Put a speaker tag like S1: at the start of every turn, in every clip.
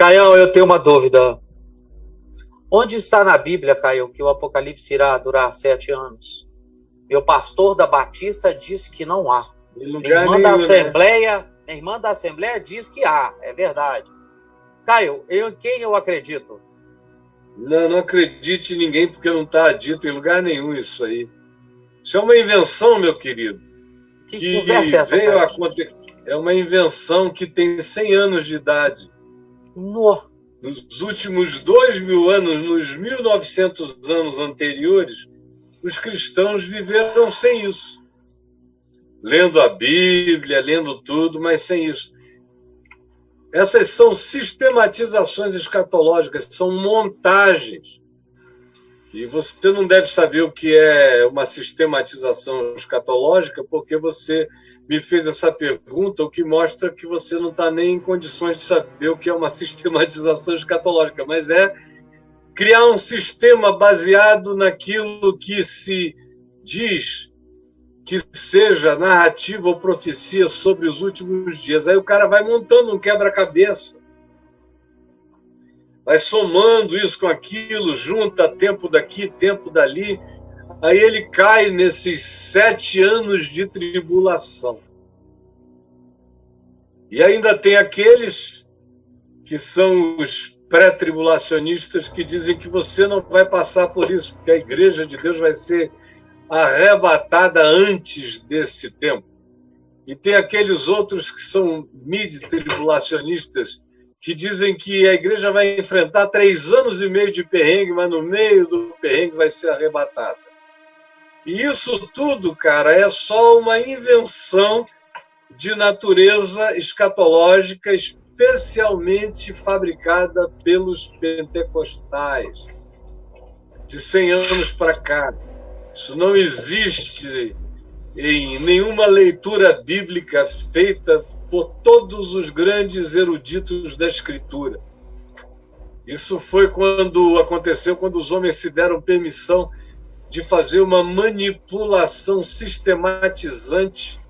S1: Caião, eu tenho uma dúvida. Onde está na Bíblia, Caio, que o Apocalipse irá durar 7 anos? Meu pastor da Batista diz que não há.
S2: Em lugar nenhum,
S1: Minha irmã da Assembleia diz que há, é verdade. Caio, quem eu acredito?
S2: Não acredite em ninguém, porque não está dito em lugar nenhum isso aí. Isso é uma invenção, meu querido.
S1: Que conversa é essa,
S2: veio a acontecer. É uma invenção que tem 100 anos de idade. Nos últimos 2.000 anos, nos 1.900 anos anteriores, os cristãos viveram sem isso. Lendo a Bíblia, lendo tudo, mas sem isso. Essas são sistematizações escatológicas, são montagens. E você não deve saber o que é uma sistematização escatológica, porque você me fez essa pergunta, o que mostra que você não está nem em condições de saber o que é uma sistematização escatológica, mas é criar um sistema baseado naquilo que se diz que seja narrativa ou profecia sobre os últimos dias. Aí o cara vai montando um quebra-cabeça, vai somando isso com aquilo, junta tempo daqui, tempo dali, aí ele cai nesses 7 anos de tribulação. E ainda tem aqueles que são os pré-tribulacionistas que dizem que você não vai passar por isso, porque a igreja de Deus vai ser arrebatada antes desse tempo. E tem aqueles outros que são mid-tribulacionistas que dizem que a igreja vai enfrentar 3 anos e meio de perrengue, mas no meio do perrengue vai ser arrebatada. E isso tudo, cara, é só uma invenção de natureza escatológica, especialmente fabricada pelos pentecostais, de 100 anos para cá. Isso não existe em nenhuma leitura bíblica feita por todos os grandes eruditos da Escritura. Isso foi aconteceu quando os homens se deram permissão de fazer uma manipulação sistematizante,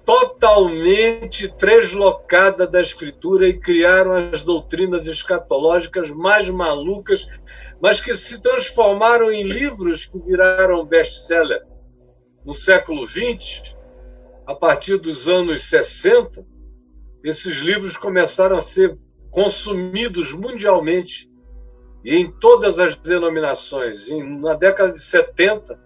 S2: totalmente translocada da Escritura, e criaram as doutrinas escatológicas mais malucas, mas que se transformaram em livros que viraram best-seller. No século XX, a partir dos anos 60, esses livros começaram a ser consumidos mundialmente e em todas as denominações. Na década de 70,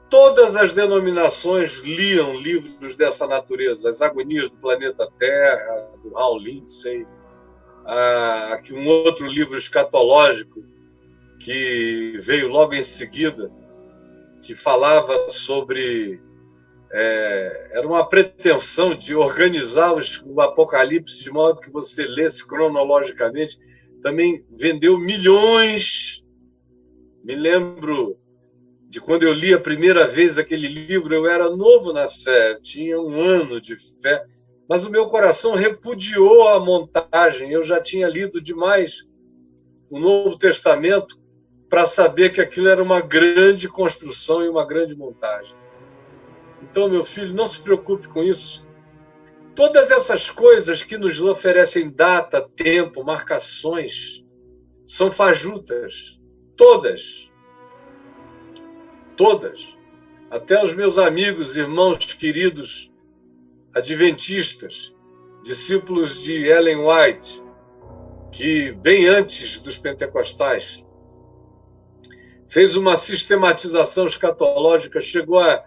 S2: todas as denominações liam livros dessa natureza, As Agonias do Planeta Terra, do Hal Lindsey, aqui um outro livro escatológico que veio logo em seguida, que falava sobre... era uma pretensão de organizar o Apocalipse de modo que você lesse cronologicamente. Também vendeu milhões. Me lembro de quando eu li a primeira vez aquele livro, eu era novo na fé, tinha 1 ano de fé, mas o meu coração repudiou a montagem. Eu já tinha lido demais o Novo Testamento para saber que aquilo era uma grande construção e uma grande montagem. Então, meu filho, não se preocupe com isso. Todas essas coisas que nos oferecem data, tempo, marcações, são fajutas. Todas. Todas. Até os meus amigos, irmãos queridos, adventistas, discípulos de Ellen White, que bem antes dos pentecostais, fez uma sistematização escatológica, chegou a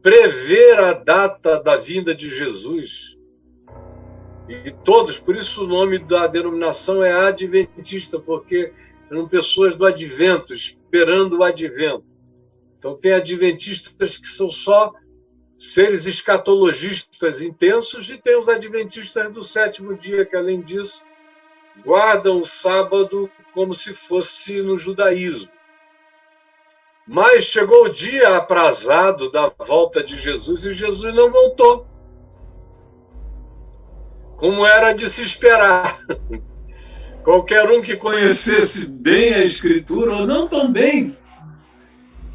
S2: prever a data da vinda de Jesus. E todos, por isso o nome da denominação é adventista, porque eram pessoas do advento, esperando o advento. Então tem adventistas que são só seres escatologistas intensos, e tem os adventistas do 7º dia, que além disso guardam o sábado como se fosse no judaísmo. Mas chegou o dia aprazado da volta de Jesus e Jesus não voltou, como era de se esperar. Qualquer um que conhecesse bem a Escritura, ou não tão bem,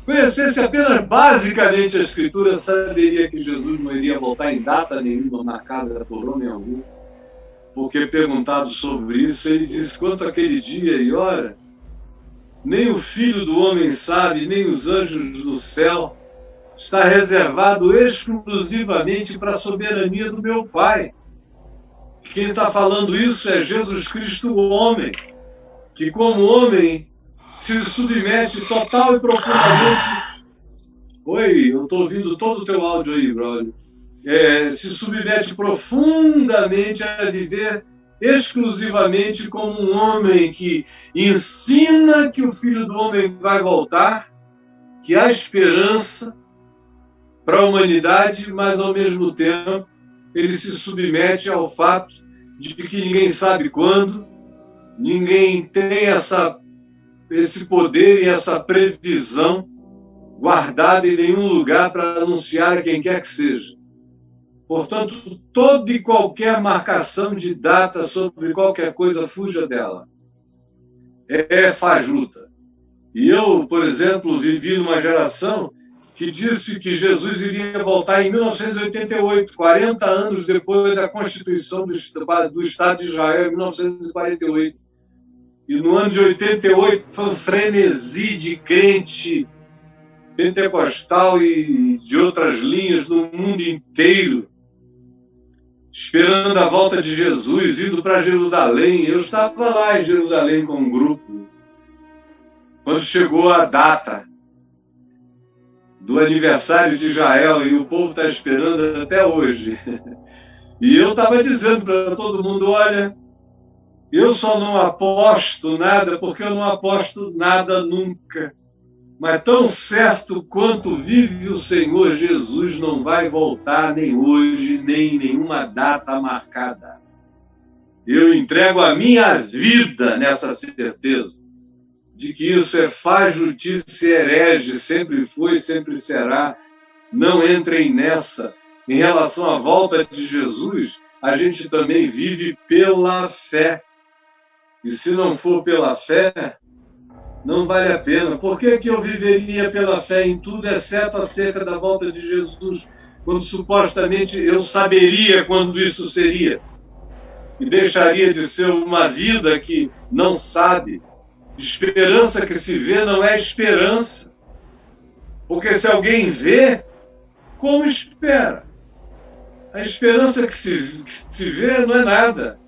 S2: conhecesse apenas basicamente a Escritura, saberia que Jesus não iria voltar em data nenhuma marcada por homem algum. porque perguntado sobre isso, ele disse: quanto àquele dia e hora, nem o Filho do Homem sabe, nem os anjos do céu, está reservado exclusivamente para a soberania do meu Pai. Quem está falando isso é Jesus Cristo, o homem, que como homem se submete total e profundamente... Oi, eu estou ouvindo todo o teu áudio aí, brother. Se submete profundamente a viver exclusivamente como um homem que ensina que o Filho do Homem vai voltar, que há esperança para a humanidade, mas ao mesmo tempo ele se submete ao fato de que ninguém sabe quando, ninguém tem esse poder e essa previsão guardada em nenhum lugar para anunciar a quem quer que seja. Portanto, toda e qualquer marcação de data sobre qualquer coisa, fuja dela. É fajuta. E eu, por exemplo, vivi numa geração que disse que Jesus iria voltar em 1988, 40 anos depois da Constituição do Estado de Israel, em 1948. E no ano de 88 foi um frenesi de crente pentecostal e de outras linhas no mundo inteiro, esperando a volta de Jesus, indo para Jerusalém. Eu estava lá em Jerusalém com um grupo. Quando chegou a data do aniversário de Israel, e o povo está esperando até hoje. E eu estava dizendo para todo mundo: olha, eu só não aposto nada porque eu não aposto nada nunca. Mas tão certo quanto vive o Senhor Jesus, não vai voltar nem hoje, nem em nenhuma data marcada. Eu entrego a minha vida nessa certeza de que isso é fajutice herege, sempre foi, sempre será. Não entrem nessa. Em relação à volta de Jesus, a gente também vive pela fé. E se não for pela fé, não vale a pena. Por que eu viveria pela fé em tudo, exceto acerca da volta de Jesus, quando supostamente eu saberia quando isso seria? E deixaria de ser uma vida que não sabe. Esperança que se vê não é esperança. Porque se alguém vê, como espera? A esperança que se vê não é nada.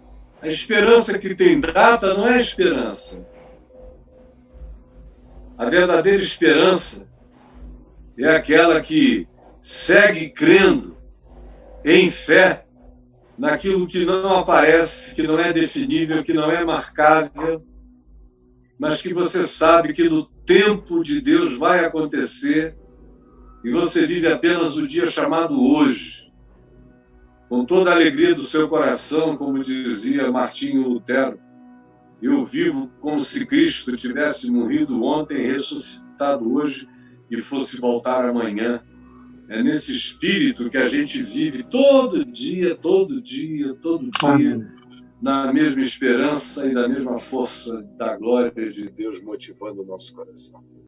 S2: A esperança que tem data não é esperança. A verdadeira esperança é aquela que segue crendo em fé naquilo que não aparece, que não é definível, que não é marcável, mas que você sabe que no tempo de Deus vai acontecer e você vive apenas o dia chamado hoje, com toda a alegria do seu coração, como dizia Martinho Lutero. Eu vivo como se Cristo tivesse morrido ontem, ressuscitado hoje e fosse voltar amanhã. É nesse espírito que a gente vive todo dia, na mesma esperança e da mesma força da glória de Deus motivando o nosso coração.